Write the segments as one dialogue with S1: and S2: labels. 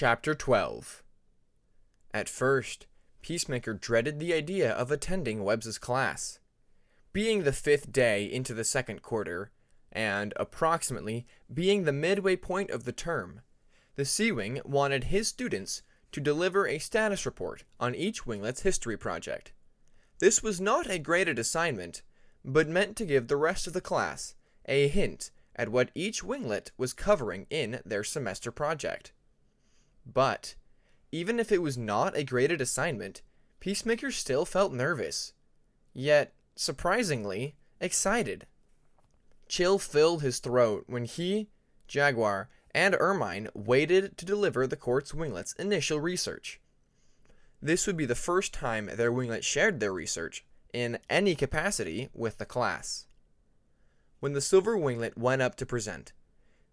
S1: Chapter 12. At first, Peacemaker dreaded the idea of attending Webb's class. Being the 5th day into the 2nd quarter, and approximately being the midway point of the term, the C-Wing wanted his students to deliver a status report on each winglet's history project. This was not a graded assignment, but meant to give the rest of the class a hint at what each winglet was covering in their semester project. But, even if it was not a graded assignment, Peacemaker still felt nervous, yet, surprisingly, excited. Chill filled his throat when he, Jaguar, and Ermine waited to deliver the Court's winglet's initial research. This would be the first time their winglet shared their research, in any capacity, with the class. When the Silver Winglet went up to present,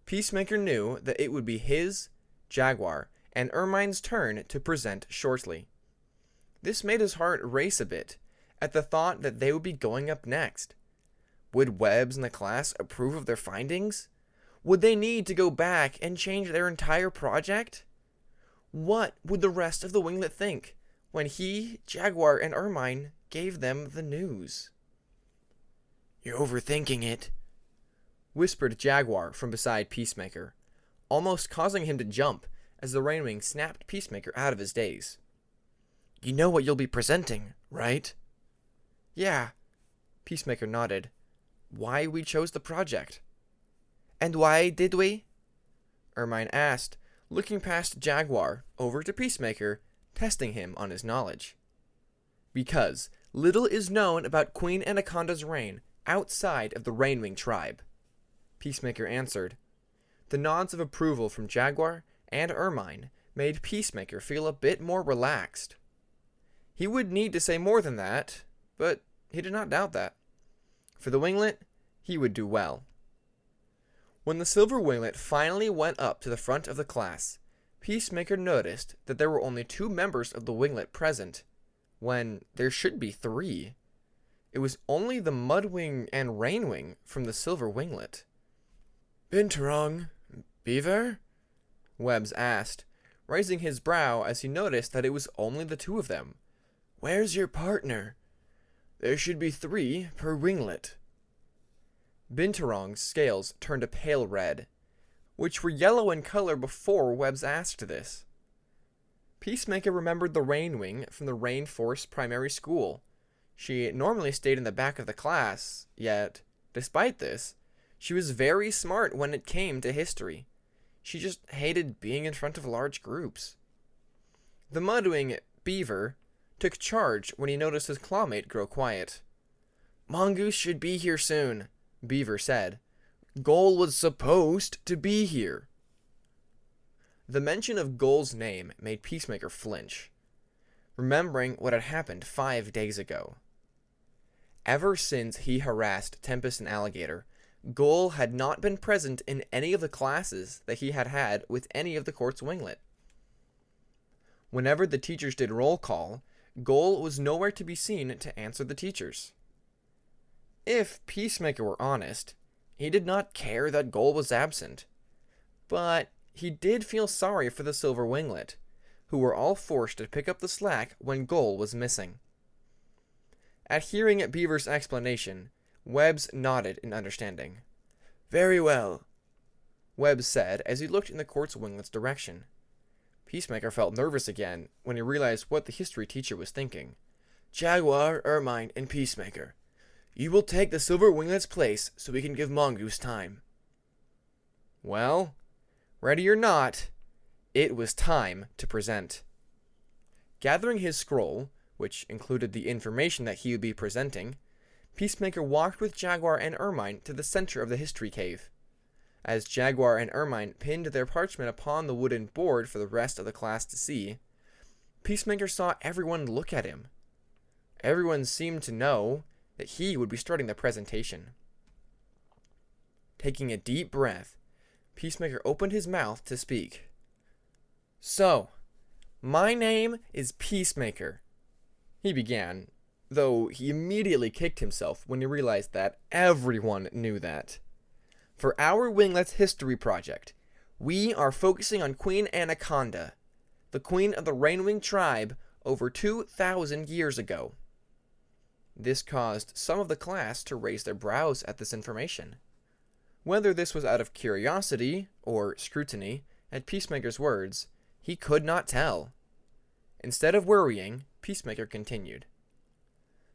S1: Peacemaker knew that it would be his, Jaguar, and Ermine's turn to present shortly. This made his heart race a bit at the thought that they would be going up next. Would Webbs and the class approve of their findings? Would they need to go back and change their entire project? What would the rest of the winglet think when he, Jaguar, and Ermine gave them the news? "You're overthinking it," whispered Jaguar from beside Peacemaker, almost causing him to jump as the Rainwing snapped Peacemaker out of his daze. "You know what you'll be presenting, right?" "Yeah," Peacemaker nodded. "Why we chose the project." "And why did we?" Ermine asked, looking past Jaguar over to Peacemaker, testing him on his knowledge. "Because little is known about Queen Anaconda's reign outside of the Rainwing tribe," Peacemaker answered. The nods of approval from Jaguar and Ermine made Peacemaker feel a bit more relaxed. He would need to say more than that, but he did not doubt that. For the winglet, he would do well. When the Silver Winglet finally went up to the front of the class, Peacemaker noticed that there were only 2 members of the winglet present, when there should be 3. It was only the Mudwing and Rainwing from the Silver Winglet. "Binturong, Beaver?" Webbs asked, raising his brow as he noticed that it was only the 2 of them. "Where's your partner? There should be 3 per winglet." Binturong's scales turned a pale red, which were yellow in color before Webbs asked this. Peacemaker remembered the Rainwing from the Rainforest Primary School. She normally stayed in the back of the class, yet, despite this, she was very smart when it came to history. She just hated being in front of large groups. The Mudwing, Beaver, took charge when he noticed his clawmate grow quiet. "Mongoose should be here soon," Beaver said. "Goal was supposed to be here." The mention of Goal's name made Peacemaker flinch, remembering what had happened 5 days ago. Ever since he harassed Tempest and Alligator, Goal had not been present in any of the classes that he had had with any of the Court's winglet. Whenever the teachers did roll call, Goal was nowhere to be seen to answer the teachers. If Peacemaker were honest, he did not care that Goal was absent. But he did feel sorry for the Silver Winglet, who were all forced to pick up the slack when Goal was missing. At hearing Beaver's explanation, Webbs nodded in understanding. "Very well," Webbs said as he looked in the Court's winglet's direction. Peacemaker felt nervous again when he realized what the history teacher was thinking. "Jaguar, Ermine, and Peacemaker, you will take the Silver Winglet's place so we can give Mongoose time." Well, ready or not, it was time to present. Gathering his scroll, which included the information that he would be presenting, Peacemaker walked with Jaguar and Ermine to the center of the history cave. As Jaguar and Ermine pinned their parchment upon the wooden board for the rest of the class to see, Peacemaker saw everyone look at him. Everyone seemed to know that he would be starting the presentation. Taking a deep breath, Peacemaker opened his mouth to speak. "So, my name is Peacemaker," he began, though he immediately kicked himself when he realized that everyone knew that. "For our winglet's history project, we are focusing on Queen Anaconda, the queen of the Rainwing tribe over 2,000 years ago. This caused some of the class to raise their brows at this information. Whether this was out of curiosity or scrutiny at Peacemaker's words, he could not tell. Instead of worrying, Peacemaker continued.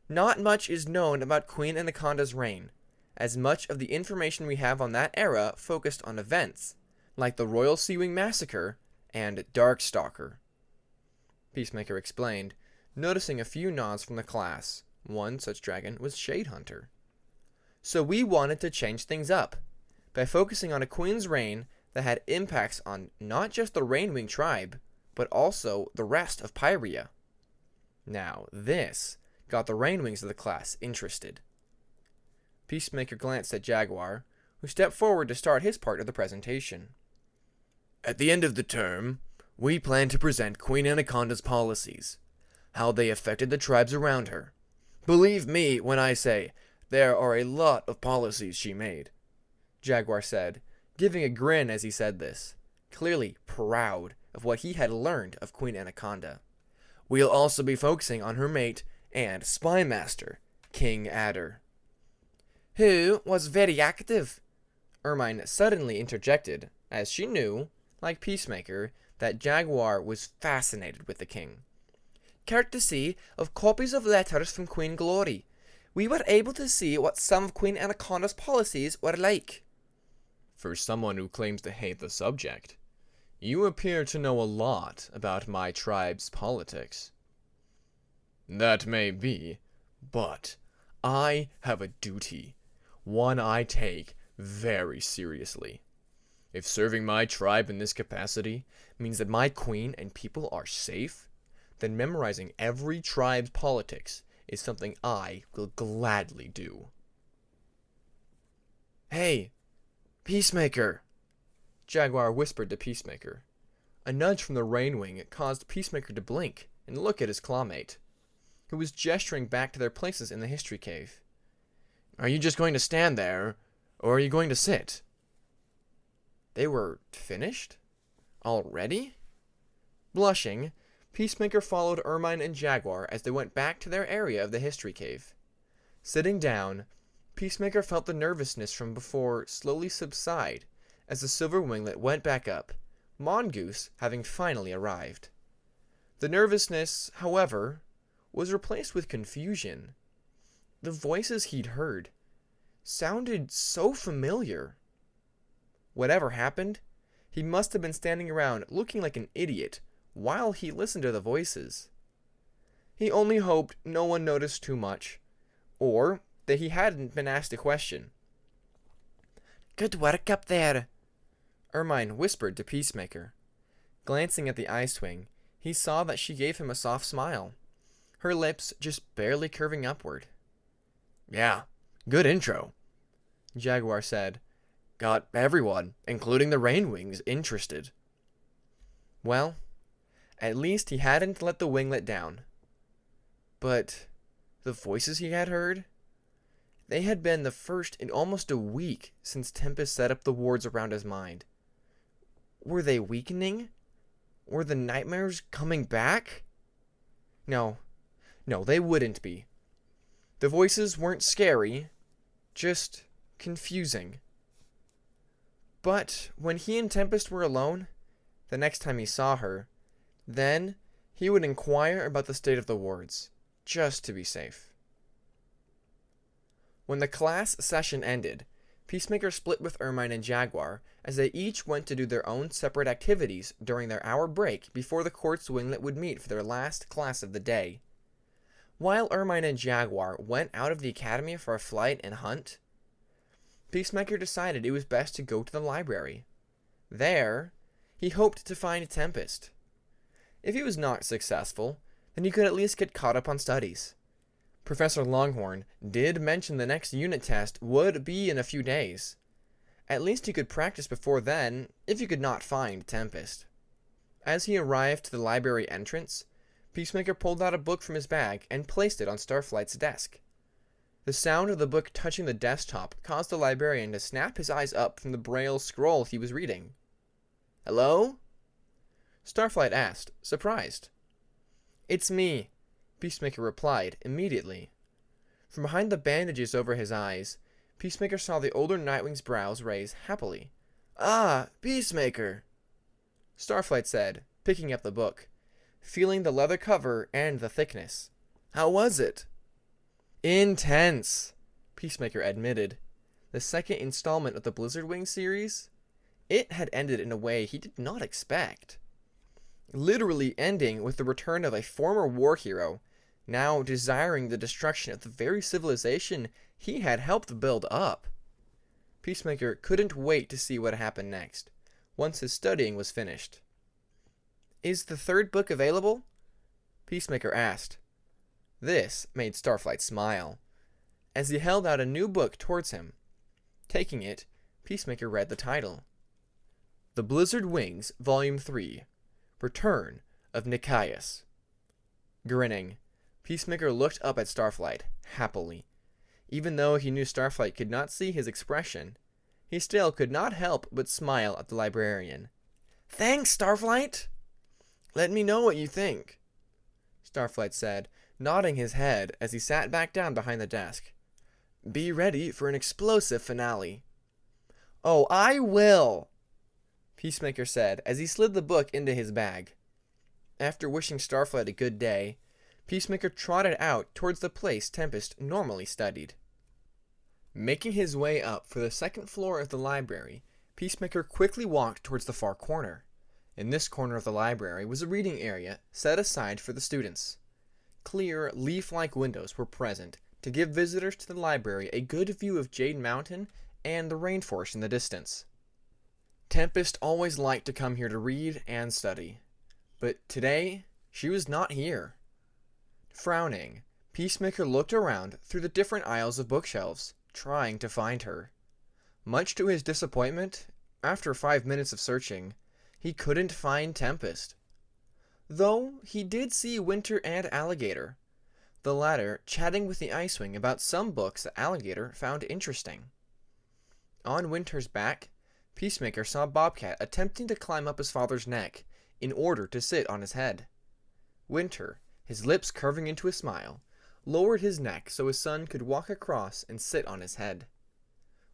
S1: Not much is known about Queen Anaconda's reign, as much of the information we have on that era focused on events, like the Royal Seawing Massacre and Darkstalker. Peacemaker explained, noticing a few nods from the class. One such dragon was Shadehunter. So we wanted to change things up, by focusing on a queen's reign that had impacts on not just the Rainwing tribe, but also the rest of Pyria. Now, this got the Rainwings of the class interested. Peacemaker glanced at Jaguar, who stepped forward to start his part of the presentation. At the end of the term, we plan to present Queen Anaconda's policies, how they affected the tribes around her. Believe me when I say, there are a lot of policies she made, Jaguar said, giving a grin as he said this, clearly proud of what he had learned of Queen Anaconda. We'll also be focusing on her mate and spy master, King Adder. Who was very active, Ermine suddenly interjected, as she knew, like Peacemaker, that Jaguar was fascinated with the king. Courtesy of copies of letters from Queen Glory, we were able to see what some of Queen Anaconda's policies were like. For someone who claims to hate the subject, you appear to know a lot about my tribe's politics. That may be, but I have a duty, one I take very seriously. If serving my tribe in this capacity means that my queen and people are safe, then memorizing every tribe's politics is something I will gladly do. Hey, Peacemaker! Jaguar whispered to Peacemaker. A nudge from the Rainwing caused Peacemaker to blink and look at his clawmate, who was gesturing back to their places in the history cave. Are you just going to stand there, or are you going to sit? They were finished? Already? Blushing, Peacemaker followed Ermine and Jaguar as they went back to their area of the history cave. Sitting down, Peacemaker felt the nervousness from before slowly subside as the silver winglet went back up, Mongoose having finally arrived. The nervousness, however, was replaced with confusion. The voices he'd heard sounded so familiar. Whatever happened, he must have been standing around looking like an idiot while he listened to the voices. He only hoped no one noticed too much, or that he hadn't been asked a question. Good work up there, Ermine whispered to Peacemaker. Glancing at the Eye-Swing, he saw that she gave him a soft smile, her lips just barely curving upward. Yeah, good intro, Jaguar said. Got everyone, including the Rainwings, interested. Well, at least he hadn't let the winglet down. But the voices he had heard? They had been the first in almost a week since Tempest set up the wards around his mind. Were they weakening? Were the nightmares coming back? No, they wouldn't be. The voices weren't scary, just confusing. But when he and Tempest were alone, the next time he saw her, then he would inquire about the state of the wards, just to be safe. When the class session ended, Peacemaker split with Ermine and Jaguar as they each went to do their own separate activities during their hour break before the Quartz Winglet would meet for their last class of the day. While Ermine and Jaguar went out of the academy for a flight and hunt, Peacemaker decided it was best to go to the library. There, he hoped to find Tempest. If he was not successful, then he could at least get caught up on studies. Professor Longhorn did mention the next unit test would be in a few days. At least he could practice before then, if he could not find Tempest. As he arrived to the library entrance, Peacemaker pulled out a book from his bag and placed it on Starflight's desk. The sound of the book touching the desktop caused the librarian to snap his eyes up from the braille scroll he was reading. Hello? Starflight asked, surprised. "It's me," Peacemaker replied immediately. From behind the bandages over his eyes, Peacemaker saw the older Nightwing's brows raise happily. "Ah, Peacemaker," Starflight said, picking up the book, feeling the leather cover and the thickness. "How was it?" "Intense," Peacemaker admitted. The second installment of the Blizzard Wing series? It had ended in a way he did not expect. Literally ending with the return of a former war hero, now desiring the destruction of the very civilization he had helped build up. Peacemaker couldn't wait to see what happened next, once his studying was finished. "Is the third book available?" Peacemaker asked. This made Starflight smile, as he held out a new book towards him. Taking it, Peacemaker read the title. The Blizzard Wings, Volume 3, Return of Nikias. Grinning, Peacemaker looked up at Starflight, happily. Even though he knew Starflight could not see his expression, he still could not help but smile at the librarian. "Thanks, Starflight!" "Let me know what you think," Starflight said, nodding his head as he sat back down behind the desk. "Be ready for an explosive finale." "Oh, I will," Peacemaker said as he slid the book into his bag. After wishing Starflight a good day, Peacemaker trotted out towards the place Tempest normally studied. Making his way up for the second floor of the library, Peacemaker quickly walked towards the far corner. In this corner of the library was a reading area set aside for the students. Clear, leaf-like windows were present to give visitors to the library a good view of Jade Mountain and the rainforest in the distance. Tempest always liked to come here to read and study, but today she was not here. Frowning, Peacemaker looked around through the different aisles of bookshelves, trying to find her. Much to his disappointment, after 5 minutes of searching, he couldn't find Tempest. Though he did see Winter and Alligator, the latter chatting with the Icewing about some books that Alligator found interesting. On Winter's back, Peacemaker saw Bobcat attempting to climb up his father's neck in order to sit on his head. Winter, his lips curving into a smile, lowered his neck so his son could walk across and sit on his head.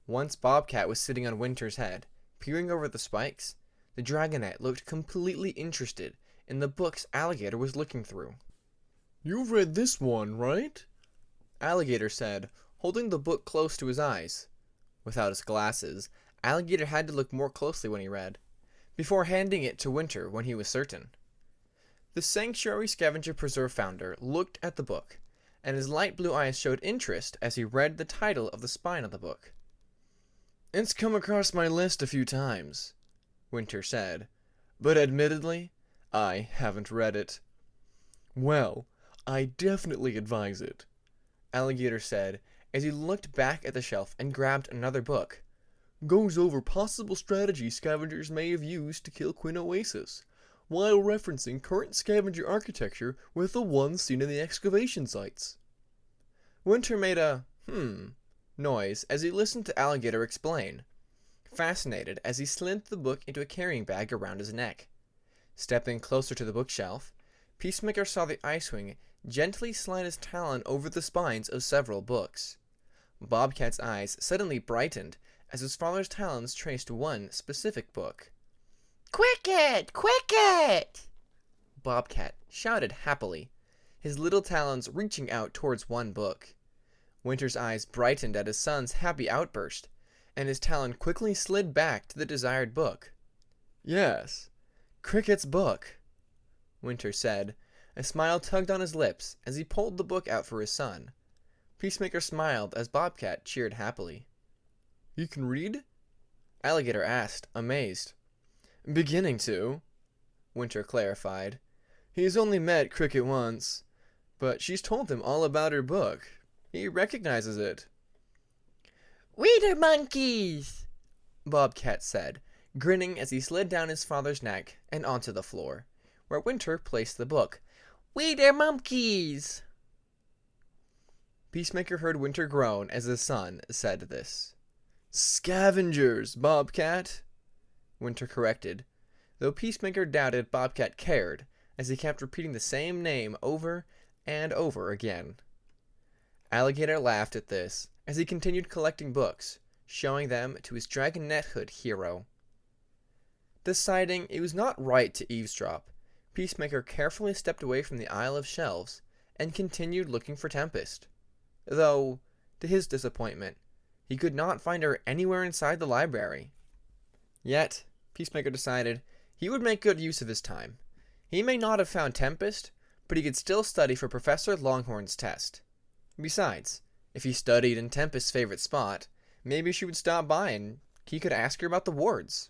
S1: Once Bobcat was sitting on Winter's head, peering over the spikes, the Dragonette looked completely interested in the books Alligator was looking through. "You've read this one, right?" Alligator said, holding the book close to his eyes. Without his glasses, Alligator had to look more closely when he read, before handing it to Winter when he was certain. The Sanctuary Scavenger Preserve founder looked at the book, and his light blue eyes showed interest as he read the title of the spine of the book. "It's come across my list a few times," Winter said, "but admittedly, I haven't read it." "Well, I definitely advise it," Alligator said as he looked back at the shelf and grabbed another book. "Goes over possible strategies scavengers may have used to kill Quinn Oasis, while referencing current scavenger architecture with the ones seen in the excavation sites." Winter made a noise as he listened to Alligator explain, fascinated as he slid the book into a carrying bag around his neck. Stepping closer to the bookshelf, Peacemaker saw the Icewing gently slide his talon over the spines of several books. Bobcat's eyes suddenly brightened as his father's talons traced one specific book. "Quicket! Quicket!" Bobcat shouted happily, his little talons reaching out towards one book. Winter's eyes brightened at his son's happy outburst, and his talon quickly slid back to the desired book. "Yes, Cricket's book," Winter said. A smile tugged on his lips as he pulled the book out for his son. Peacemaker smiled as Bobcat cheered happily. "You can read?" Alligator asked, amazed. "Beginning to," Winter clarified. "He's only met Cricket once, but she's told him all about her book. He recognizes it." "Reader monkeys!" Bobcat said, grinning as he slid down his father's neck and onto the floor, where Winter placed the book. "Reader monkeys!" Peacemaker heard Winter groan as his son said this. "Scavengers, Bobcat," Winter corrected, though Peacemaker doubted Bobcat cared, as he kept repeating the same name over and over again. Alligator laughed at this, as he continued collecting books, showing them to his dragonet hood hero. Deciding it was not right to eavesdrop, Peacemaker carefully stepped away from the aisle of shelves and continued looking for Tempest, though, to his disappointment, he could not find her anywhere inside the library. Yet, Peacemaker decided he would make good use of his time. He may not have found Tempest, but he could still study for Professor Longhorn's test. Besides, if he studied in Tempest's favorite spot, maybe she would stop by and he could ask her about the wards.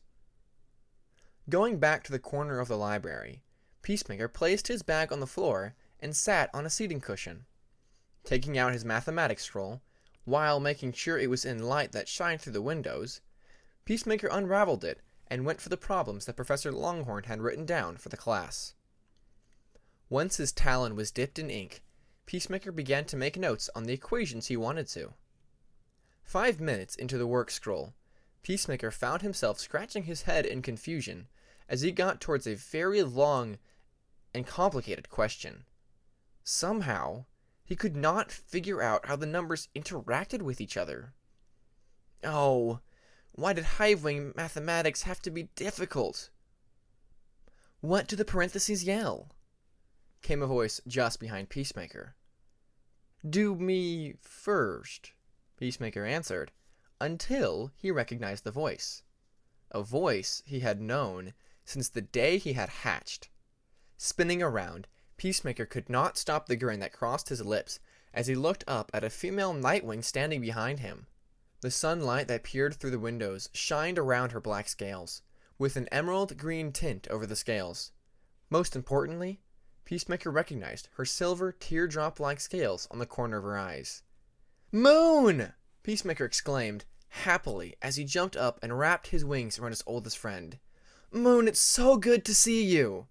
S1: Going back to the corner of the library, Peacemaker placed his bag on the floor and sat on a seating cushion. Taking out his mathematics scroll, while making sure it was in light that shined through the windows, Peacemaker unraveled it and went for the problems that Professor Longhorn had written down for the class. Once his talon was dipped in ink, Peacemaker began to make notes on the equations he wanted to. 5 minutes into the work scroll, Peacemaker found himself scratching his head in confusion as he got towards a very long and complicated question. Somehow, he could not figure out how the numbers interacted with each other. Oh, why did hive-wing mathematics have to be difficult? What do the parentheses yell? Came a voice just behind Peacemaker. Do me first, Peacemaker answered, until he recognized the voice. A voice he had known since the day he had hatched. Spinning around, Peacemaker could not stop the grin that crossed his lips as he looked up at a female Nightwing standing behind him. The sunlight that peered through the windows shined around her black scales, with an emerald green tint over the scales. Most importantly, Peacemaker recognized her silver teardrop-like scales on the corner of her eyes. Moon! Peacemaker exclaimed, happily, as he jumped up and wrapped his wings around his oldest friend. Moon, it's so good to see you!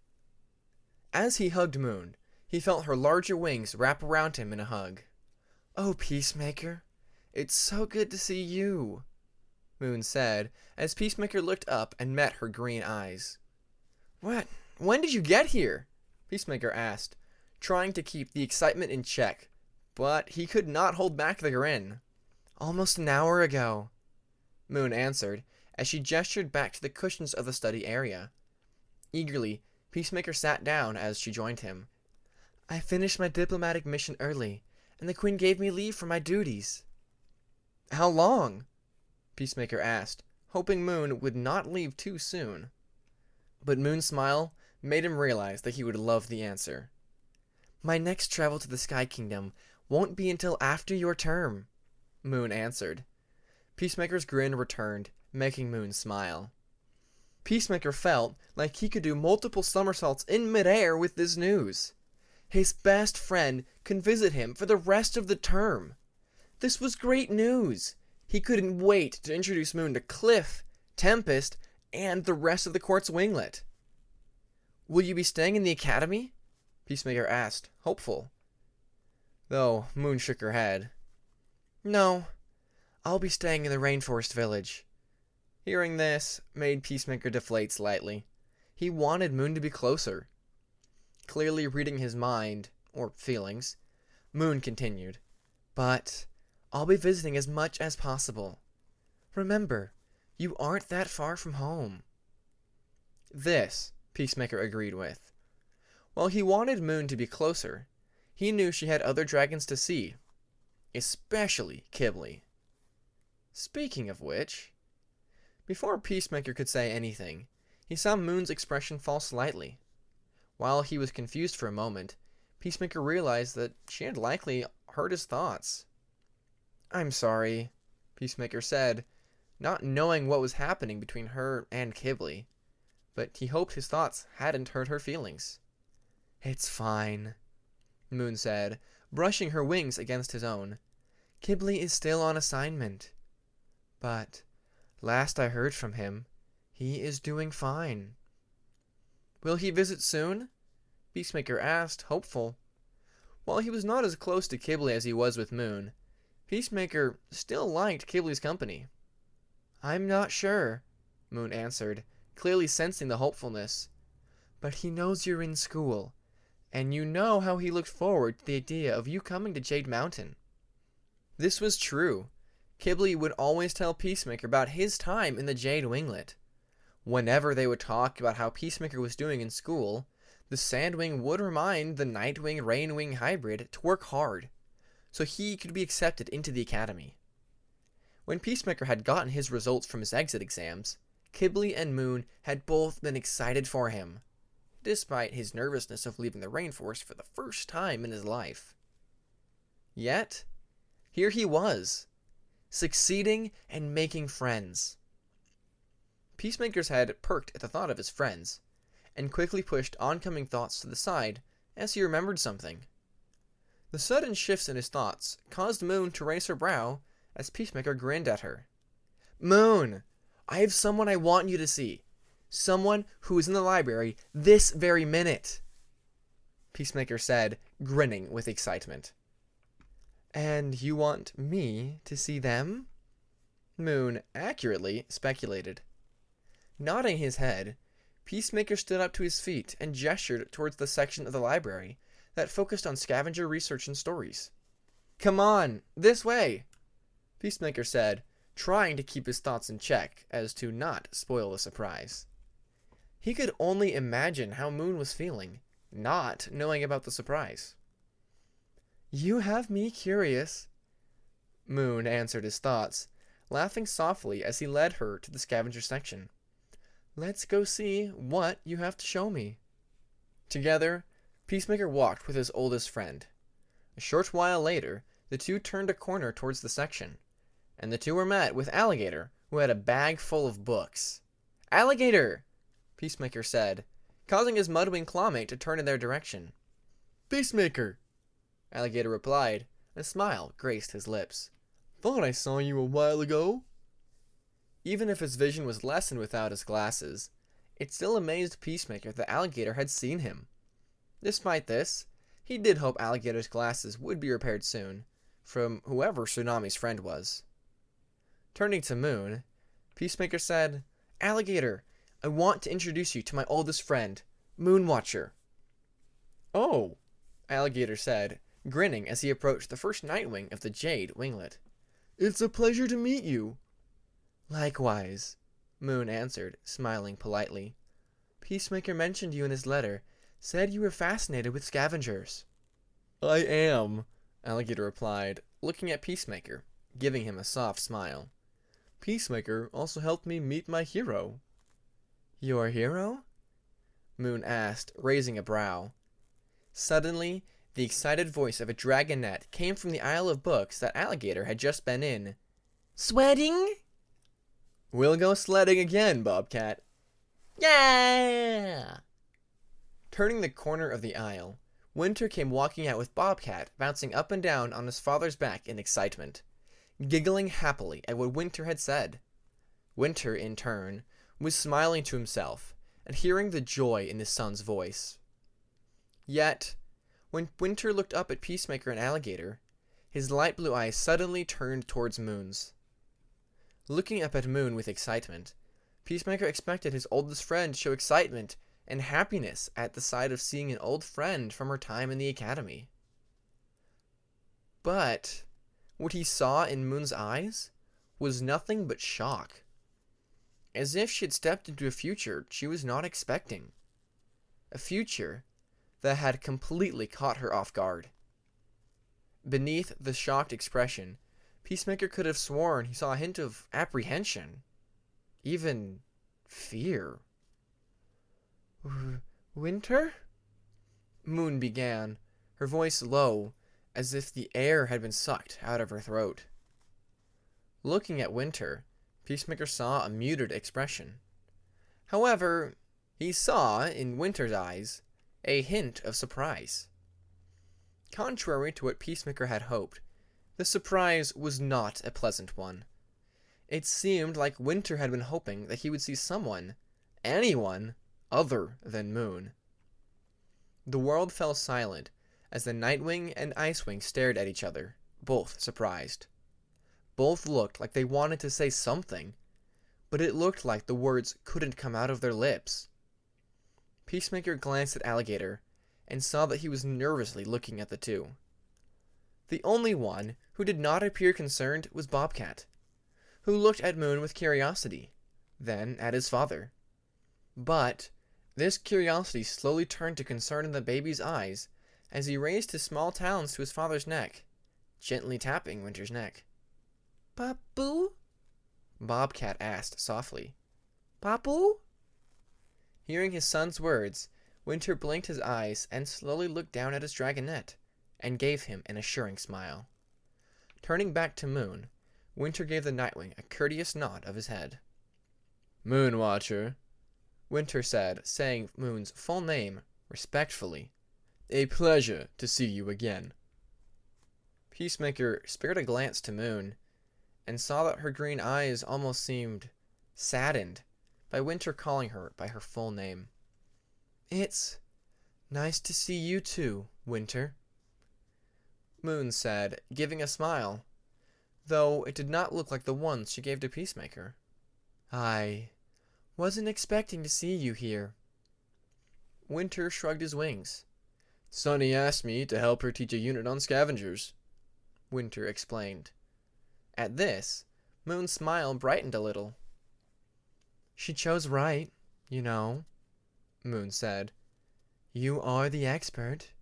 S1: As he hugged Moon, he felt her larger wings wrap around him in a hug. Oh, Peacemaker, it's so good to see you, Moon said, as Peacemaker looked up and met her green eyes. What? When did you get here? Peacemaker asked, trying to keep the excitement in check, but he could not hold back the grin. Almost an hour ago, Moon answered, as she gestured back to the cushions of the study area. Eagerly, Peacemaker sat down as she joined him. I finished my diplomatic mission early, and the Queen gave me leave for my duties. How long? Peacemaker asked, hoping Moon would not leave too soon. But Moon's smile made him realize that he would love the answer. My next travel to the Sky Kingdom won't be until after your term, Moon answered. Peacemaker's grin returned, making Moon smile. Peacemaker felt like he could do multiple somersaults in midair with this news. His best friend can visit him for the rest of the term. This was great news. He couldn't wait to introduce Moon to Cliff, Tempest, and the rest of the court's winglet. Will you be staying in the academy? Peacemaker asked, hopeful. Though Moon shook her head. No, I'll be staying in the rainforest village. Hearing this made Peacemaker deflate slightly. He wanted Moon to be closer. Clearly reading his mind, or feelings, Moon continued, But I'll be visiting as much as possible. Remember, you aren't that far from home. This, Peacemaker agreed with. While he wanted Moon to be closer, he knew she had other dragons to see, especially Kibble. Speaking of which, before Peacemaker could say anything, he saw Moon's expression fall slightly. While he was confused for a moment, Peacemaker realized that she had likely heard his thoughts. I'm sorry, Peacemaker said, not knowing what was happening between her and Kibble, but he hoped his thoughts hadn't hurt her feelings. It's fine, Moon said, brushing her wings against his own. Kibble is still on assignment. But last I heard from him, he is doing fine. Will he visit soon? Peacemaker asked, hopeful. While he was not as close to Kibble as he was with Moon, Peacemaker still liked Kibble's company. I'm not sure, Moon answered, clearly sensing the hopefulness. "But he knows you're in school, and you know how he looked forward to the idea of you coming to Jade Mountain." This was true. Kibley would always tell Peacemaker about his time in the Jade Winglet. Whenever they would talk about how Peacemaker was doing in school, the Sandwing would remind the Nightwing-Rainwing hybrid to work hard, so he could be accepted into the academy. When Peacemaker had gotten his results from his exit exams, Kibley and Moon had both been excited for him, despite his nervousness of leaving the rainforest for the first time in his life. Yet, here he was, succeeding and making friends. Peacemaker's head perked at the thought of his friends, and quickly pushed oncoming thoughts to the side as he remembered something. The sudden shifts in his thoughts caused Moon to raise her brow as Peacemaker grinned at her. "Moon, I have someone I want you to see. Someone who is in the library this very minute," Peacemaker said, grinning with excitement. "And you want me to see them?" Moon accurately speculated. Nodding his head, Peacemaker stood up to his feet and gestured towards the section of the library that focused on scavenger research and stories. "Come on, this way," Peacemaker said, trying to keep his thoughts in check as to not spoil the surprise. He could only imagine how Moon was feeling, not knowing about the surprise. "You have me curious," Moon answered his thoughts, laughing softly as he led her to the scavenger section. "Let's go see what you have to show me." Together, Peacemaker walked with his oldest friend. A short while later, the two turned a corner towards the section, and the two were met with Alligator, who had a bag full of books. "Alligator!" Peacemaker said, causing his Mudwing clawmate to turn in their direction. "Peacemaker!" Alligator replied, and a smile graced his lips. "Thought I saw you a while ago." Even if his vision was lessened without his glasses, it still amazed Peacemaker that Alligator had seen him. Despite this, he did hope Alligator's glasses would be repaired soon, from whoever Tsunami's friend was. Turning to Moon, Peacemaker said, "Alligator, I want to introduce you to my oldest friend, Moonwatcher." "Oh," Alligator said, grinning as he approached the first Nightwing of the Jade Winglet. "It's a pleasure to meet you." "Likewise," Moon answered, smiling politely. "Peacemaker mentioned you in his letter, said you were fascinated with scavengers." "I am," Alligator replied, looking at Peacemaker, giving him a soft smile. "Peacemaker also helped me meet my hero." "Your hero?" Moon asked, raising a brow. Suddenly, the excited voice of a dragonette came from the aisle of books that Alligator had just been in. "Sweating?" "We'll go sledding again, Bobcat." "Yeah!" Turning the corner of the aisle, Winter came walking out with Bobcat bouncing up and down on his father's back in excitement, giggling happily at what Winter had said. Winter, in turn, was smiling to himself and hearing the joy in his son's voice. Yet, when Winter looked up at Peacemaker and Alligator, his light blue eyes suddenly turned towards Moon's. Looking up at Moon with excitement, Peacemaker expected his oldest friend to show excitement and happiness at the sight of seeing an old friend from her time in the academy. But what he saw in Moon's eyes was nothing but shock, as if she had stepped into a future she was not expecting, a future that had completely caught her off guard. Beneath the shocked expression, Peacemaker could have sworn he saw a hint of apprehension, even fear. "Winter?" Moon began, her voice low, as if the air had been sucked out of her throat. Looking at Winter, Peacemaker saw a muted expression. However, he saw, in Winter's eyes, a hint of surprise. Contrary to what Peacemaker had hoped, the surprise was not a pleasant one. It seemed like Winter had been hoping that he would see someone, anyone, other than Moon. The world fell silent as the Nightwing and Icewing stared at each other, both surprised. Both looked like they wanted to say something, but it looked like the words couldn't come out of their lips. Peacemaker glanced at Alligator and saw that he was nervously looking at the two. The only one who did not appear concerned was Bobcat, who looked at Moon with curiosity, then at his father. But this curiosity slowly turned to concern in the baby's eyes as he raised his small talons to his father's neck, gently tapping Winter's neck. "Papu?" Bobcat asked softly. "Papu?" Hearing his son's words, Winter blinked his eyes and slowly looked down at his dragonette and gave him an assuring smile. Turning back to Moon, Winter gave the Nightwing a courteous nod of his head. "Moon Watcher," Winter said, saying Moon's full name respectfully. "A pleasure to see you again." Peacemaker spared a glance to Moon and saw that her green eyes almost seemed saddened by Winter calling her by her full name. "It's nice to see you too, Winter," Moon said, giving a smile, though it did not look like the one she gave to Peacemaker. "I wasn't expecting to see you here." Winter shrugged his wings. "Sunny asked me to help her teach a unit on scavengers," Winter explained. At this, Moon's smile brightened a little. "She chose right, you know," Moon said. "You are the expert."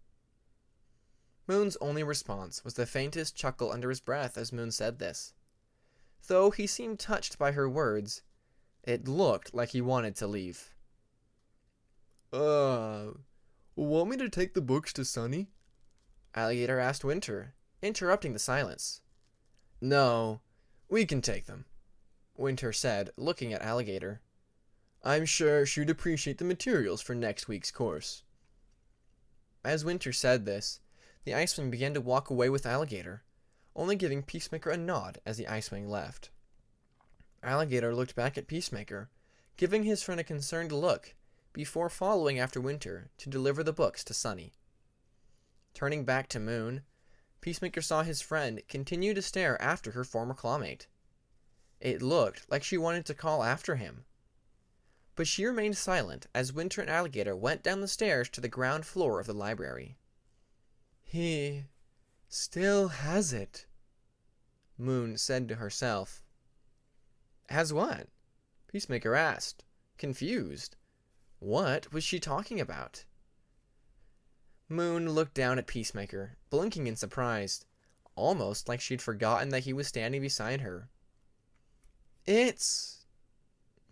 S1: Moon's only response was the faintest chuckle under his breath as Moon said this. Though he seemed touched by her words, it looked like he wanted to leave. Want me to take the books to Sunny?" Alligator asked Winter, interrupting the silence. "No, we can take them," Winter said, looking at Alligator. "I'm sure she'd appreciate the materials for next week's course." As Winter said this, the Icewing began to walk away with Alligator, only giving Peacemaker a nod as the Icewing left. Alligator looked back at Peacemaker, giving his friend a concerned look, before following after Winter to deliver the books to Sunny. Turning back to Moon, Peacemaker saw his friend continue to stare after her former clawmate. It looked like she wanted to call after him, but she remained silent as Winter and Alligator went down the stairs to the ground floor of the library. "He still has it," Moon said to herself. "Has what?" Peacemaker asked, confused. What was she talking about? Moon looked down at Peacemaker, blinking in surprise, almost like she'd forgotten that he was standing beside her. "It's..."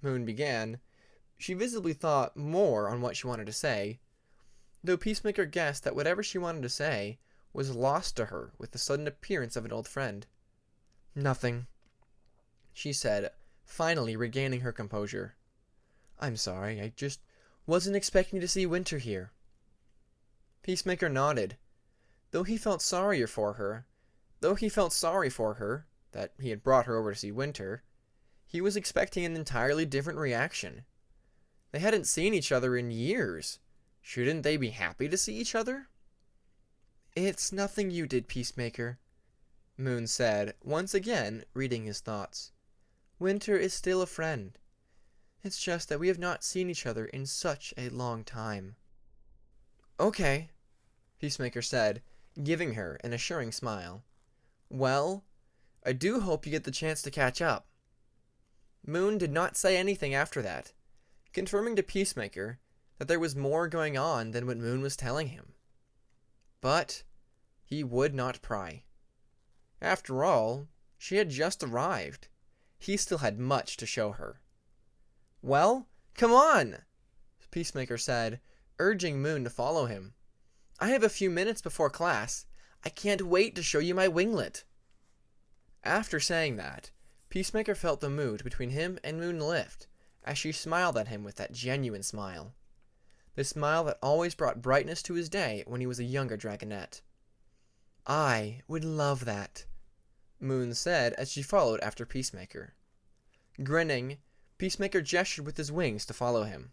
S1: Moon began. She visibly thought more on what she wanted to say, though Peacemaker guessed that whatever she wanted to say was lost to her with the sudden appearance of an old friend. "Nothing," she said, finally regaining her composure. "I'm sorry, I just wasn't expecting to see Winter here." Peacemaker nodded. Though he felt sorry for her that he had brought her over to see Winter, he was expecting an entirely different reaction. They hadn't seen each other in years. Shouldn't they be happy to see each other? "It's nothing you did, Peacemaker," Moon said, once again reading his thoughts. "Winter is still a friend. It's just that we have not seen each other in such a long time." "Okay," Peacemaker said, giving her an assuring smile. "Well, I do hope you get the chance to catch up." Moon did not say anything after that, confirming to Peacemaker that there was more going on than what Moon was telling him. But he would not pry. After all, she had just arrived. He still had much to show her. "Well, come on," Peacemaker said, urging Moon to follow him. "I have a few minutes before class. I can't wait to show you my winglet." After saying that, Peacemaker felt the mood between him and Moon lift as she smiled at him with that genuine smile. The smile that always brought brightness to his day when he was a younger dragonette. "I would love that," Moon said as she followed after Peacemaker. Grinning, Peacemaker gestured with his wings to follow him.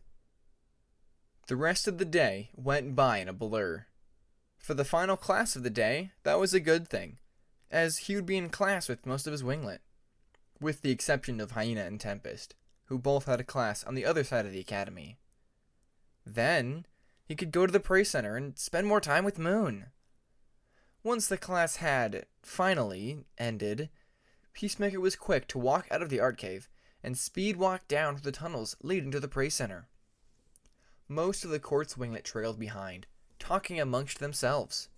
S1: The rest of the day went by in a blur. For the final class of the day, that was a good thing, as he would be in class with most of his winglet, with the exception of Hyena and Tempest, who both had a class on the other side of the academy. Then, he could go to the Prey Center and spend more time with Moon. Once the class had, finally, ended, Peacemaker was quick to walk out of the art cave and speed walk down through the tunnels leading to the Prey Center. Most of the court's winglet trailed behind, talking amongst themselves,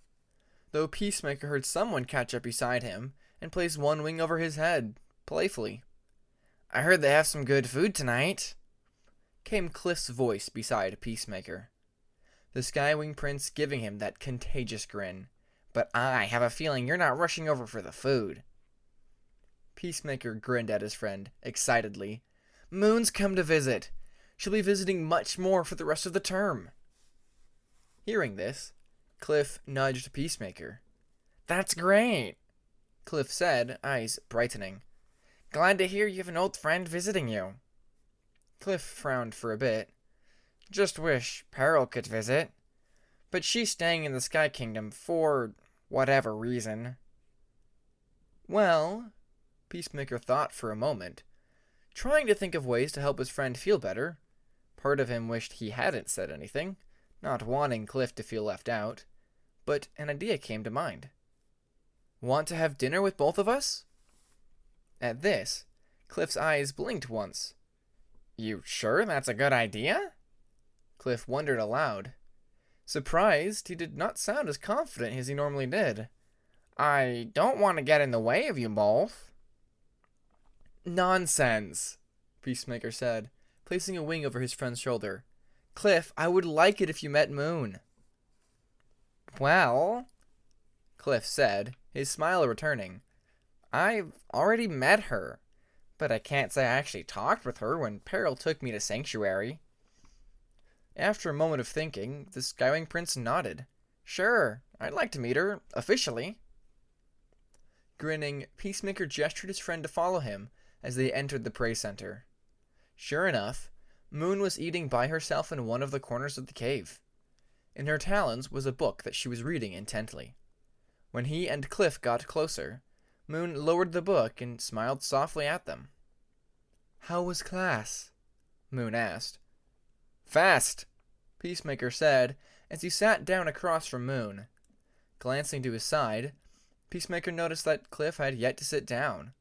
S1: though Peacemaker heard someone catch up beside him and place one wing over his head, playfully. "I heard they have some good food tonight," came Cliff's voice beside Peacemaker, the Skywing Prince giving him that contagious grin. "But I have a feeling you're not rushing over for the food." Peacemaker grinned at his friend, excitedly. "Moon's come to visit. She'll be visiting much more for the rest of the term." Hearing this, Cliff nudged Peacemaker. "That's great," Cliff said, eyes brightening. "Glad to hear you have an old friend visiting you." Cliff frowned for a bit. "Just wish Peril could visit. But she's staying in the Sky Kingdom for whatever reason." Well, Peacemaker thought for a moment, trying to think of ways to help his friend feel better. Part of him wished he hadn't said anything, not wanting Cliff to feel left out, but an idea came to mind. "Want to have dinner with both of us?" At this, Cliff's eyes blinked once. "You sure that's a good idea?" Cliff wondered aloud. Surprised, he did not sound as confident as he normally did. "I don't want to get in the way of you both." "Nonsense," Peacemaker said, placing a wing over his friend's shoulder. "Cliff, I would like it if you met Moon." "Well," Cliff said, his smile returning, "I've already met her, but I can't say I actually talked with her when Peril took me to Sanctuary." After a moment of thinking, the Skywing Prince nodded. "Sure, I'd like to meet her, officially." Grinning, Peacemaker gestured his friend to follow him as they entered the Prey Center. Sure enough, Moon was eating by herself in one of the corners of the cave. In her talons was a book that she was reading intently. When he and Cliff got closer, Moon lowered the book and smiled softly at them. "How was class?" Moon asked. "Fast," Peacemaker said as he sat down across from Moon. Glancing to his side, Peacemaker noticed that Cliff had yet to sit down.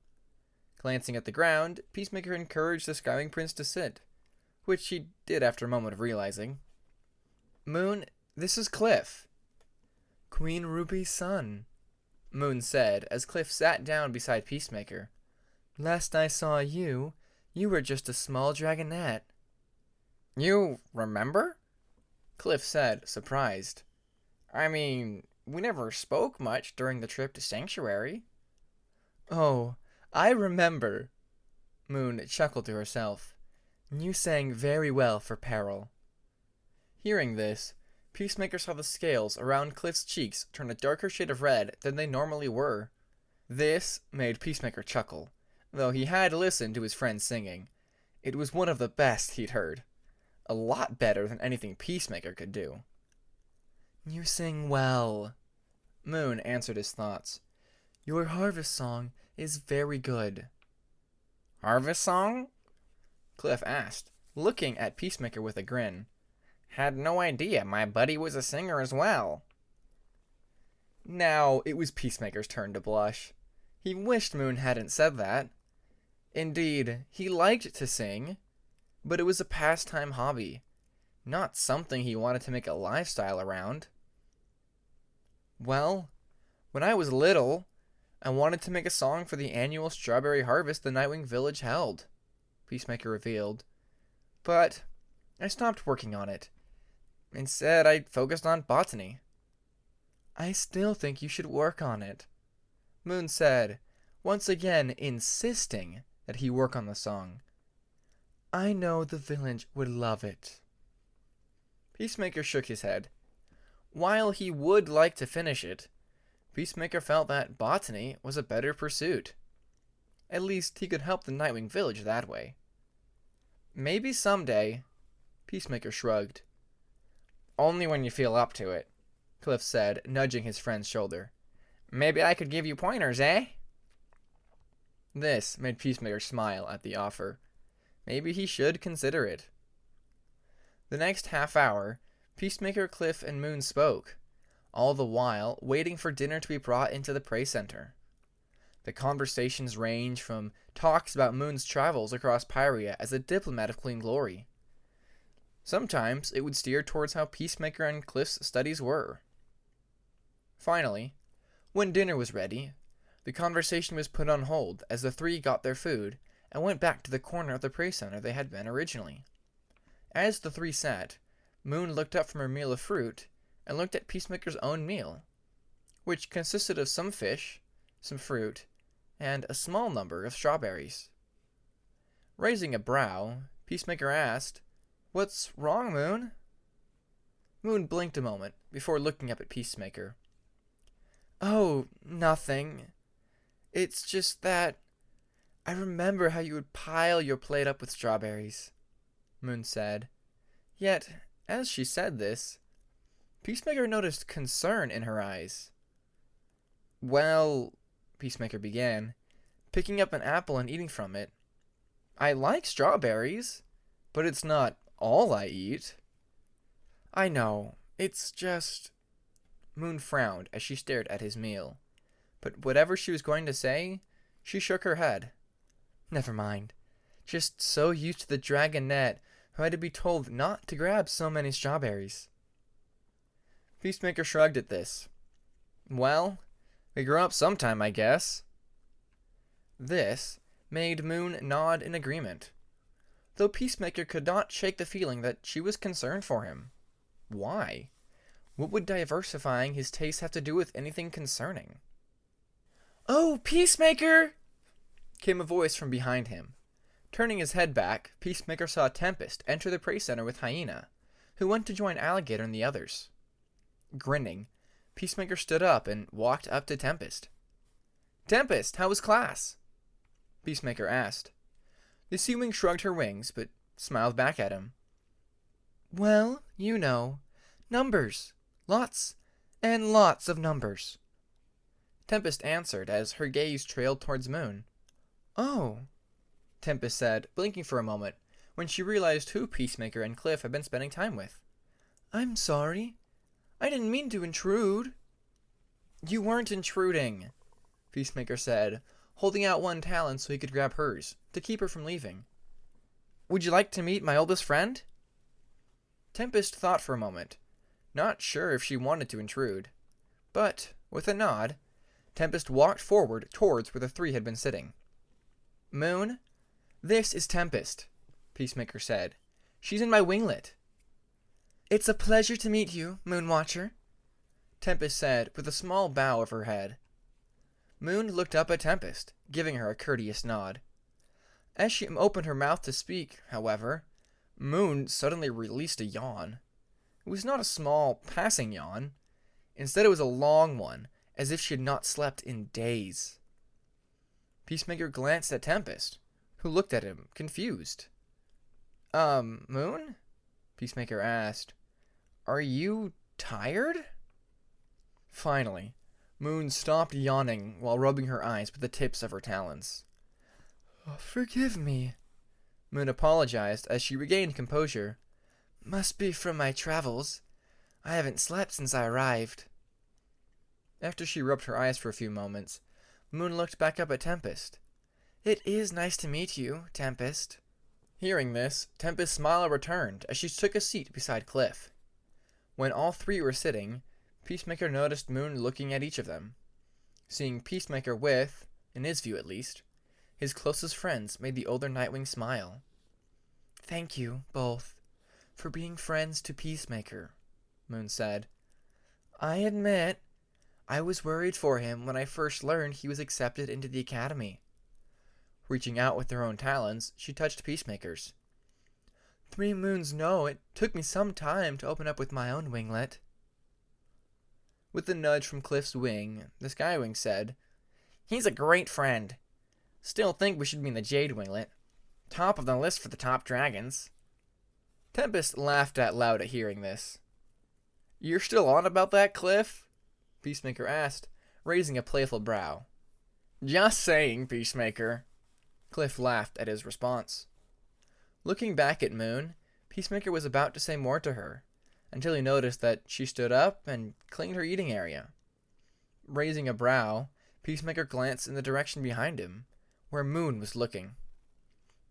S1: Glancing at the ground, Peacemaker encouraged the Skywing Prince to sit, which he did after a moment of realizing. "Moon, this is Cliff." "Queen Ruby's son," Moon said as Cliff sat down beside Peacemaker. "Last I saw you, you were just a small dragonette." "You remember?" Cliff said, surprised. "I mean, we never spoke much during the trip to Sanctuary." "Oh, I remember," Moon chuckled to herself. "You sang very well for Peril." Hearing this, Peacemaker saw the scales around Cliff's cheeks turn a darker shade of red than they normally were. This made Peacemaker chuckle, though he had listened to his friend singing. It was one of the best he'd heard. A lot better than anything Peacemaker could do. "You sing well," Moon answered his thoughts. "Your harvest song is very good." "Harvest song?" Cliff asked, looking at Peacemaker with a grin. "Had no idea my buddy was a singer as well." Now it was Peacemaker's turn to blush. He wished Moon hadn't said that. Indeed, he liked to sing, but it was a pastime hobby, not something he wanted to make a lifestyle around. "Well, when I was little, I wanted to make a song for the annual strawberry harvest the Nightwing Village held," Peacemaker revealed. "But I stopped working on it. Instead, I focused on botany." "I still think you should work on it," Moon said, once again insisting that he work on the song. "I know the village would love it." Peacemaker shook his head. While he would like to finish it, Peacemaker felt that botany was a better pursuit. At least he could help the Nightwing Village that way. "Maybe someday," Peacemaker shrugged. "Only when you feel up to it," Cliff said, nudging his friend's shoulder. "Maybe I could give you pointers, eh?" This made Peacemaker smile at the offer. Maybe he should consider it. The next half hour, Peacemaker, Cliff, and Moon spoke, all the while waiting for dinner to be brought into the prey center. The conversations range from talks about Moon's travels across Pyria as a diplomat of clean glory. Sometimes it would steer towards how Peacemaker and Cliff's studies were. Finally, when dinner was ready, the conversation was put on hold as the three got their food and went back to the corner of the prey center they had been originally. As the three sat, Moon looked up from her meal of fruit and looked at Peacemaker's own meal, which consisted of some fish, some fruit, and a small number of strawberries. Raising a brow, Peacemaker asked, "What's wrong, Moon?" Moon blinked a moment before looking up at Peacemaker. "Oh, nothing. It's just that I remember how you would pile your plate up with strawberries," Moon said. Yet, as she said this, Peacemaker noticed concern in her eyes. "Well," Peacemaker began, picking up an apple and eating from it, "I like strawberries, but it's not all I eat." "I know, it's just..." Moon frowned as she stared at his meal, but whatever she was going to say, she shook her head. "Never mind. Just so used to the dragonette who had to be told not to grab so many strawberries." Peacemaker shrugged at this. "Well, we grow up sometime, I guess." This made Moon nod in agreement, though Peacemaker could not shake the feeling that she was concerned for him. Why? What would diversifying his tastes have to do with anything concerning? "Oh, Peacemaker!" came a voice from behind him. Turning his head back, Peacemaker saw Tempest enter the prey center with Hyena, who went to join Alligator and the others. Grinning, Peacemaker stood up and walked up to Tempest. "Tempest, how was class?" Peacemaker asked. The sea wing shrugged her wings, but smiled back at him. "Well, you know, numbers. Lots and lots of numbers." Tempest answered as her gaze trailed towards Moon. "Oh," Tempest said, blinking for a moment, when she realized who Peacemaker and Cliff had been spending time with. "I'm sorry. I didn't mean to intrude." "You weren't intruding," Peacemaker said, holding out one talon so he could grab hers, to keep her from leaving. "Would you like to meet my oldest friend?" Tempest thought for a moment, not sure if she wanted to intrude. But, with a nod, Tempest walked forward towards where the three had been sitting. "Moon, this is Tempest," Peacemaker said. "She's in my winglet." "It's a pleasure to meet you, Moonwatcher," Tempest said with a small bow of her head. Moon looked up at Tempest, giving her a courteous nod. As she opened her mouth to speak, however, Moon suddenly released a yawn. It was not a small, passing yawn. Instead, it was a long one, as if she had not slept in days. Peacemaker glanced at Tempest, who looked at him, confused. Moon?" Peacemaker asked. "Are you tired?" Finally, Moon stopped yawning while rubbing her eyes with the tips of her talons. "Forgive me," Moon apologized as she regained composure. "Must be from my travels. I haven't slept since I arrived." After she rubbed her eyes for a few moments, Moon looked back up at Tempest. "It is nice to meet you, Tempest." Hearing this, Tempest's smile returned as she took a seat beside Cliff. When all three were sitting, Peacemaker noticed Moon looking at each of them. Seeing Peacemaker with, in his view at least, his closest friends made the older Nightwing smile. "Thank you, both, for being friends to Peacemaker," Moon said. "I admit, I was worried for him when I first learned he was accepted into the Academy." Reaching out with her own talons, she touched Peacemaker's. "3 moons know it took me some time to open up with my own winglet." With a nudge from Cliff's wing, the Skywing said, "He's a great friend. Still think we should be in the Jade Winglet. Top of the list for the top dragons." Tempest laughed out loud at hearing this. "You're still on about that, Cliff?" Peacemaker asked, raising a playful brow. "Just saying, Peacemaker." Cliff laughed at his response. Looking back at Moon, Peacemaker was about to say more to her, until he noticed that she stood up and cleaned her eating area. Raising a brow, Peacemaker glanced in the direction behind him, where Moon was looking.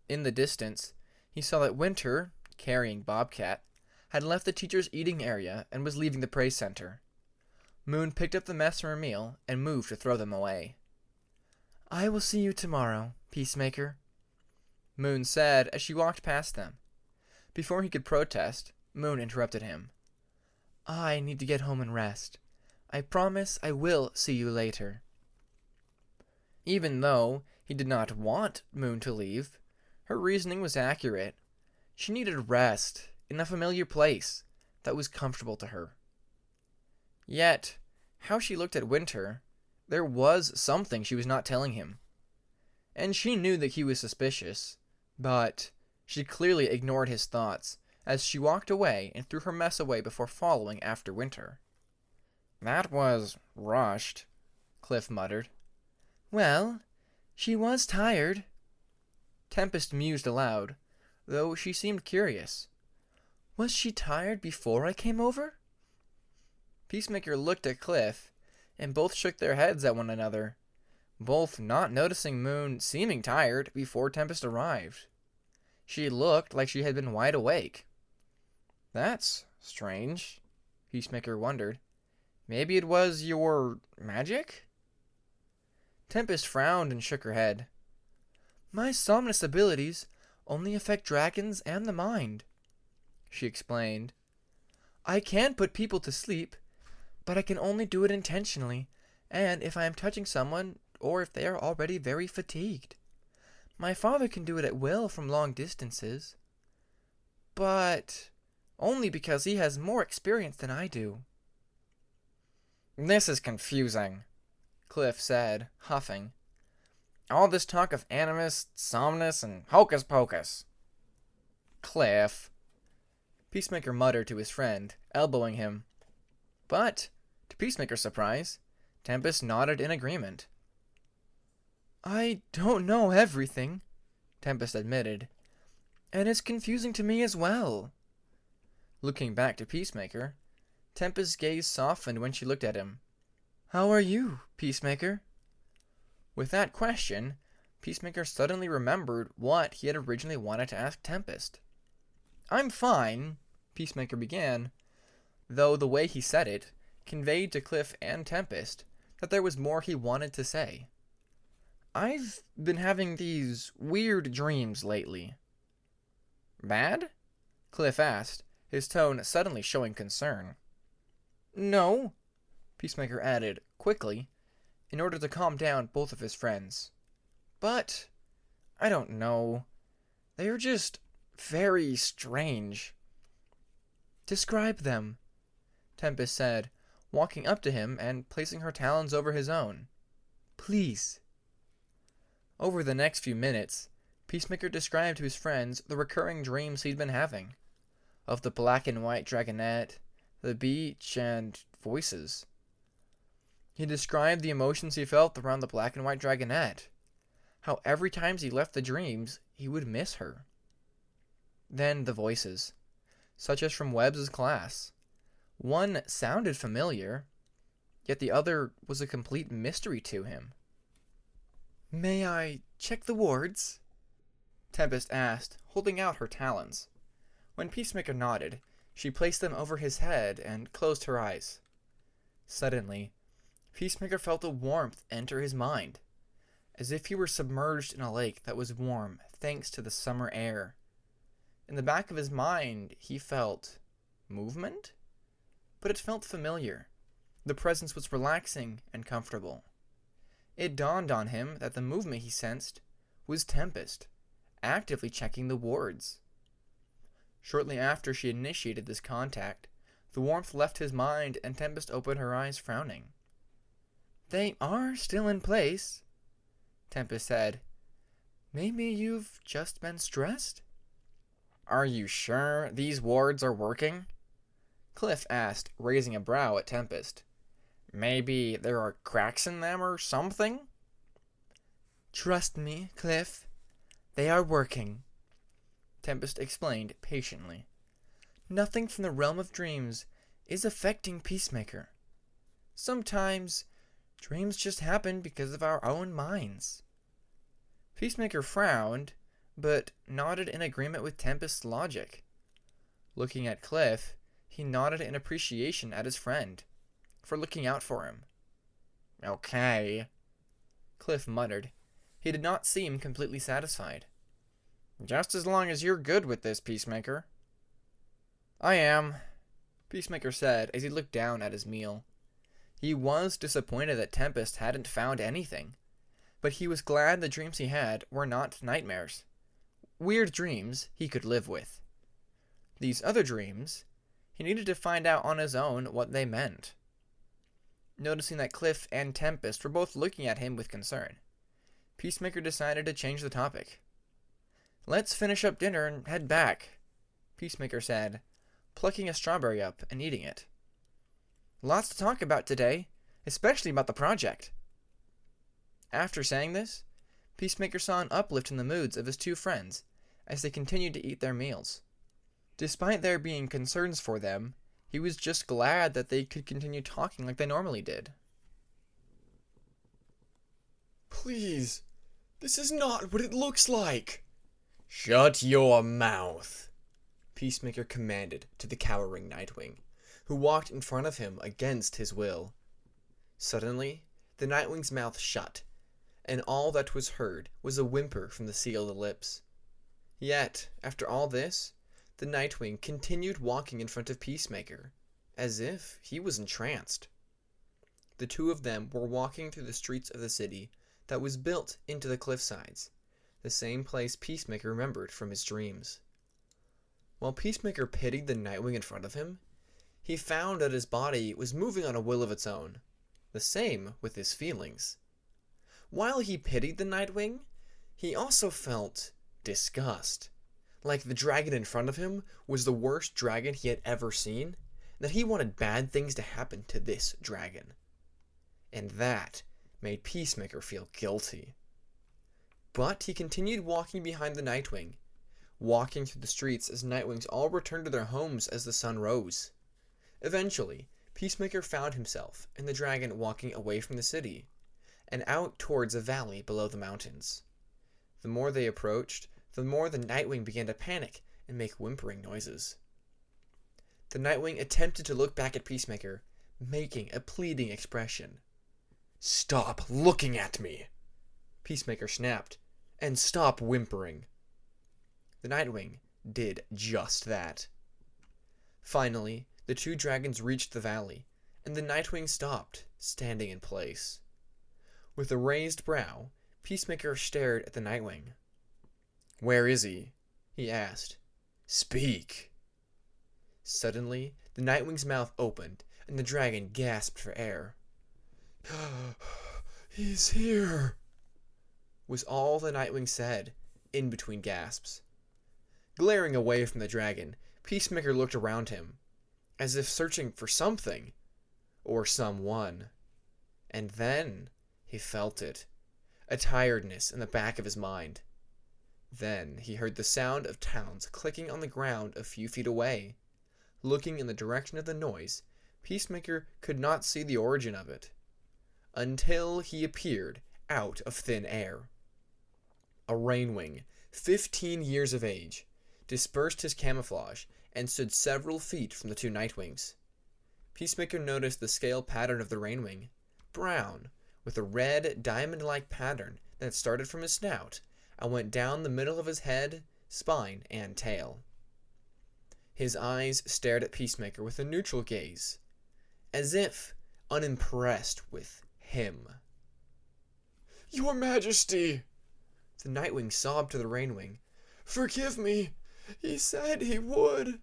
S1: In the distance, he saw that Winter, carrying Bobcat, had left the teacher's eating area and was leaving the prey center. Moon picked up the mess from her meal and moved to throw them away. "I will see you tomorrow, Peacemaker," Moon said as she walked past them. Before he could protest, Moon interrupted him. "I need to get home and rest. I promise I will see you later." Even though he did not want Moon to leave, her reasoning was accurate. She needed rest in a familiar place that was comfortable to her. Yet, how she looked at Winter, there was something she was not telling him. And she knew that he was suspicious, but she clearly ignored his thoughts as she walked away and threw her mess away before following after Winter. "That was rushed," Cliff muttered. "Well, she was tired." Tempest mused aloud, though she seemed curious. "Was she tired before I came over?" Peacemaker looked at Cliff, and both shook their heads at one another, both not noticing Moon seeming tired before Tempest arrived. She looked like she had been wide awake. "That's strange," Peacemaker wondered. "Maybe it was your magic?" Tempest frowned and shook her head. "My somnus abilities only affect dragons and the mind," she explained. "I can put people to sleep, but I can only do it intentionally, and if I am touching someone, or if they are already very fatigued. My father can do it at will from long distances, but only because he has more experience than I do." "This is confusing," Cliff said, huffing. "All this talk of animus, somnus, and hocus pocus." "Cliff," Peacemaker muttered to his friend, elbowing him. But, to Peacemaker's surprise, Tempest nodded in agreement. "I don't know everything," Tempest admitted, "and it's confusing to me as well." Looking back to Peacemaker, Tempest's gaze softened when she looked at him. "How are you, Peacemaker?" With that question, Peacemaker suddenly remembered what he had originally wanted to ask Tempest. "I'm fine," Peacemaker began, though the way he said it conveyed to Cliff and Tempest that there was more he wanted to say. "I've been having these weird dreams lately." "Bad?" Cliff asked, his tone suddenly showing concern. "No," Peacemaker added, quickly, in order to calm down both of his friends. "But, I don't know. They're just very strange." "Describe them," Tempest said, walking up to him and placing her talons over his own. "Please." Over the next few minutes, Peacemaker described to his friends the recurring dreams he'd been having, of the black and white dragonette, the beach, and voices. He described the emotions he felt around the black and white dragonette, how every time he left the dreams, he would miss her. Then the voices, such as from Webb's class. One sounded familiar, yet the other was a complete mystery to him. "May I check the wards?" Tempest asked, holding out her talons. When Peacemaker nodded, she placed them over his head and closed her eyes. Suddenly, Peacemaker felt a warmth enter his mind, as if he were submerged in a lake that was warm thanks to the summer air. In the back of his mind, he felt movement, but it felt familiar. The presence was relaxing and comfortable. It dawned on him that the movement he sensed was Tempest, actively checking the wards. Shortly after she initiated this contact, the warmth left his mind and Tempest opened her eyes, frowning. "They are still in place," Tempest said. "Maybe you've just been stressed?" "Are you sure these wards are working?" Cliff asked, raising a brow at Tempest. "Maybe there are cracks in them or something?" "Trust me, Cliff. They are working." Tempest explained patiently. Nothing from the realm of dreams is affecting Peacemaker. Sometimes, dreams just happen because of our own minds. Peacemaker frowned, but nodded in agreement with Tempest's logic. Looking at Cliff, he nodded in appreciation at his friend for looking out for him. Okay, Cliff muttered. He did not seem completely satisfied. Just as long as you're good with this, Peacemaker. I am, Peacemaker said as he looked down at his meal. He was disappointed that Tempest hadn't found anything, but he was glad the dreams he had were not nightmares. Weird dreams he could live with. These other dreams, he needed to find out on his own what they meant. Noticing that Cliff and Tempest were both looking at him with concern, Peacemaker decided to change the topic. Let's finish up dinner and head back, Peacemaker said, plucking a strawberry up and eating it. Lots to talk about today, especially about the project. After saying this, Peacemaker saw an uplift in the moods of his two friends as they continued to eat their meals. Despite there being concerns for them, he was just glad that they could continue talking like they normally did.
S2: Please, this is not what it looks like.
S1: Shut your mouth, Peacemaker commanded to the cowering Nightwing, who walked in front of him against his will. Suddenly, the Nightwing's mouth shut, and all that was heard was a whimper from the sealed lips. Yet, after all this, the Nightwing continued walking in front of Peacemaker, as if he was entranced. The two of them were walking through the streets of the city that was built into the cliffsides, the same place Peacemaker remembered from his dreams. While Peacemaker pitied the Nightwing in front of him, he found that his body was moving on a will of its own, the same with his feelings. While he pitied the Nightwing, he also felt disgust. Like the dragon in front of him was the worst dragon he had ever seen, that he wanted bad things to happen to this dragon. And that made Peacemaker feel guilty. But he continued walking behind the Nightwing, walking through the streets as Nightwings all returned to their homes as the sun rose. Eventually, Peacemaker found himself and the dragon walking away from the city, and out towards a valley below the mountains. The more they approached, the more the Nightwing began to panic and make whimpering noises. The Nightwing attempted to look back at Peacemaker, making a pleading expression. "Stop looking at me," Peacemaker snapped, "and stop whimpering." The Nightwing did just that. Finally, the two dragons reached the valley, and the Nightwing stopped, standing in place. With a raised brow, Peacemaker stared at the Nightwing. "Where is he?" he asked. "Speak." Suddenly, the Nightwing's mouth opened, and the dragon gasped for air.
S2: "He's here,"
S1: was all the Nightwing said, in between gasps. Glaring away from the dragon, Peacemaker looked around him, as if searching for something, or someone. And then he felt it, a tiredness in the back of his mind. Then he heard the sound of talons clicking on the ground a few feet away. Looking in the direction of the noise, Peacemaker could not see the origin of it, until he appeared out of thin air. A Rainwing, 15 years of age, dispersed his camouflage and stood several feet from the two Nightwings. Peacemaker noticed the scale pattern of the Rainwing, brown, with a red diamond-like pattern that started from his snout and went down the middle of his head, spine, and tail. His eyes stared at Peacemaker with a neutral gaze, as if unimpressed with him.
S2: "Your Majesty!"
S1: The Nightwing sobbed to the Rainwing.
S2: "Forgive me. He said he would."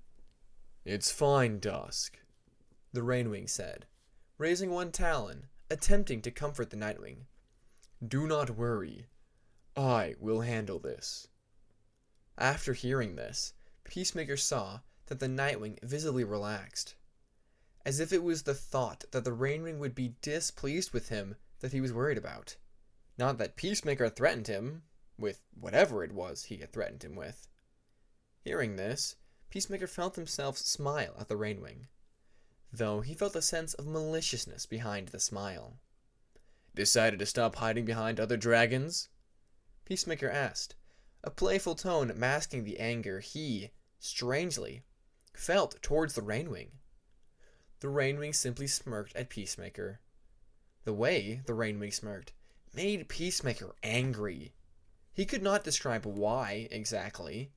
S1: "It's fine, Dusk," the Rainwing said, raising one talon, attempting to comfort the Nightwing. "Do not worry. I will handle this." After hearing this, Peacemaker saw that the Nightwing visibly relaxed, as if it was the thought that the Rainwing would be displeased with him that he was worried about, not that Peacemaker threatened him with whatever it was he had threatened him with. Hearing this, Peacemaker felt himself smile at the Rainwing, though he felt a sense of maliciousness behind the smile. "Decided to stop hiding behind other dragons?" Peacemaker asked, a playful tone masking the anger he, strangely, felt towards the Rainwing. The Rainwing simply smirked at Peacemaker. The way the Rainwing smirked made Peacemaker angry. He could not describe why exactly,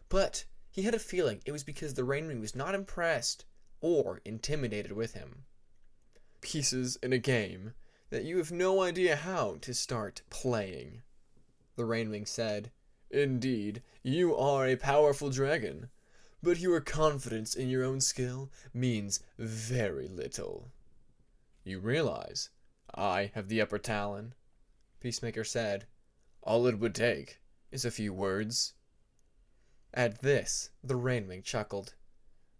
S1: but he had a feeling it was because the Rainwing was not impressed or intimidated with him. "Pieces in a game that you have no idea how to start playing," the Rainwing said. "Indeed, you are a powerful dragon, but your confidence in your own skill means very little. You realize I have the upper talon," Peacemaker said. "All it would take is a few words." At this, the Rainwing chuckled.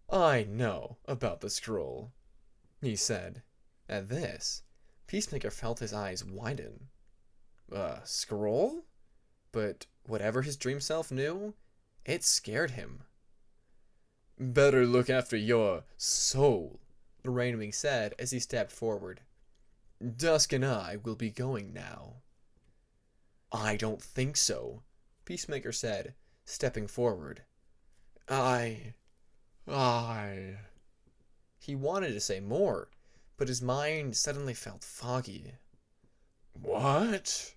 S1: "I know about the scroll," he said. At this, Peacemaker felt his eyes widen. Scroll? But whatever his dream self knew, it scared him. "Better look after your soul," the Rainwing said as he stepped forward. "Dusk and I will be going now." "I don't think so," Peacemaker said, stepping forward. I... He wanted to say more, but his mind suddenly felt foggy. "What?"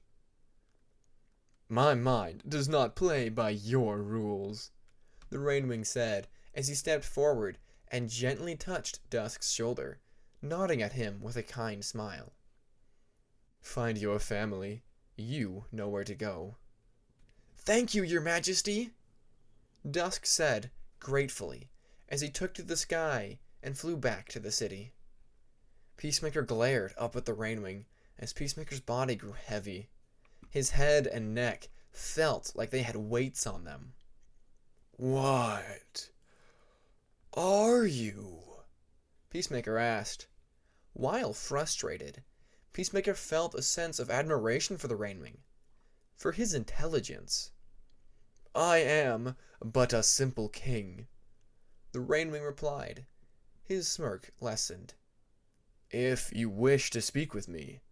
S1: "My mind does not play by your rules," the Rainwing said as he stepped forward and gently touched Dusk's shoulder, nodding at him with a kind smile. "Find your family. You know where to go." "Thank you, Your Majesty," Dusk said gratefully as he took to the sky and flew back to the city. Peacemaker glared up at the Rainwing as Peacemaker's body grew heavy. His head and neck felt like they had weights on them. "What are you?" Peacemaker asked. While frustrated, Peacemaker felt a sense of admiration for the Rainwing, for his intelligence. "I am but a simple king," the Rainwing replied. His smirk lessened. "If you wish to speak with me,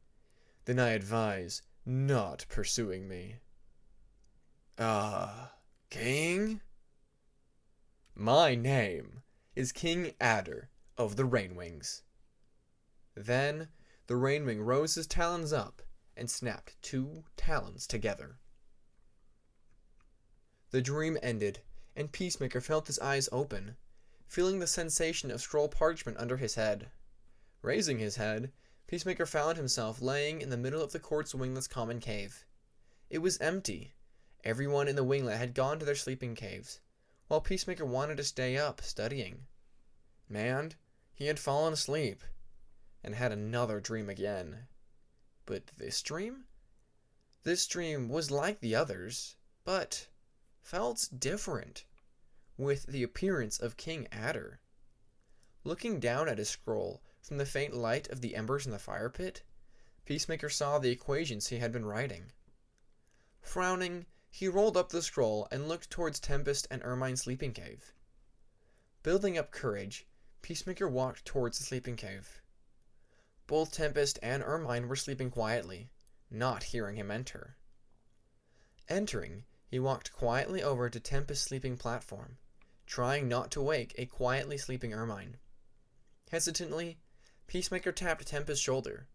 S1: then I advise not pursuing me." King?" "My name is King Adder of the Rainwings." Then the Rainwing rose his talons up and snapped 2 talons together. The dream ended, and Peacemaker felt his eyes open, feeling the sensation of scroll parchment under his head. Raising his head, Peacemaker found himself laying in the middle of the Quartz Winglet's common cave. It was empty. Everyone in the winglet had gone to their sleeping caves, while Peacemaker wanted to stay up, studying. And he had fallen asleep, and had another dream again. But this dream? This dream was like the others, but felt different, with the appearance of King Adder. Looking down at his scroll from the faint light of the embers in the fire pit, Peacemaker saw the equations he had been writing. Frowning, he rolled up the scroll and looked towards Tempest and Ermine's sleeping cave. Building up courage, Peacemaker walked towards the sleeping cave. Both Tempest and Ermine were sleeping quietly, not hearing him enter. Entering, he walked quietly over to Tempest's sleeping platform, trying not to wake a quietly sleeping Ermine. Hesitantly, Peacemaker tapped Tempest's shoulder.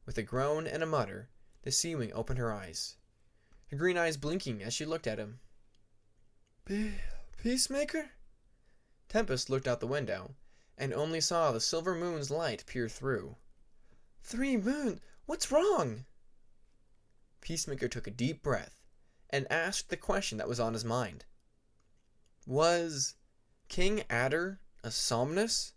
S1: With a groan and a mutter, the Seawing opened her eyes, her green eyes blinking as she looked at him. "Peacemaker?" Tempest looked out the window, and only saw the silver moon's light peer through. 3 moon, what's wrong?" Peacemaker took a deep breath and asked the question that was on his mind. Was King Adder a somnus?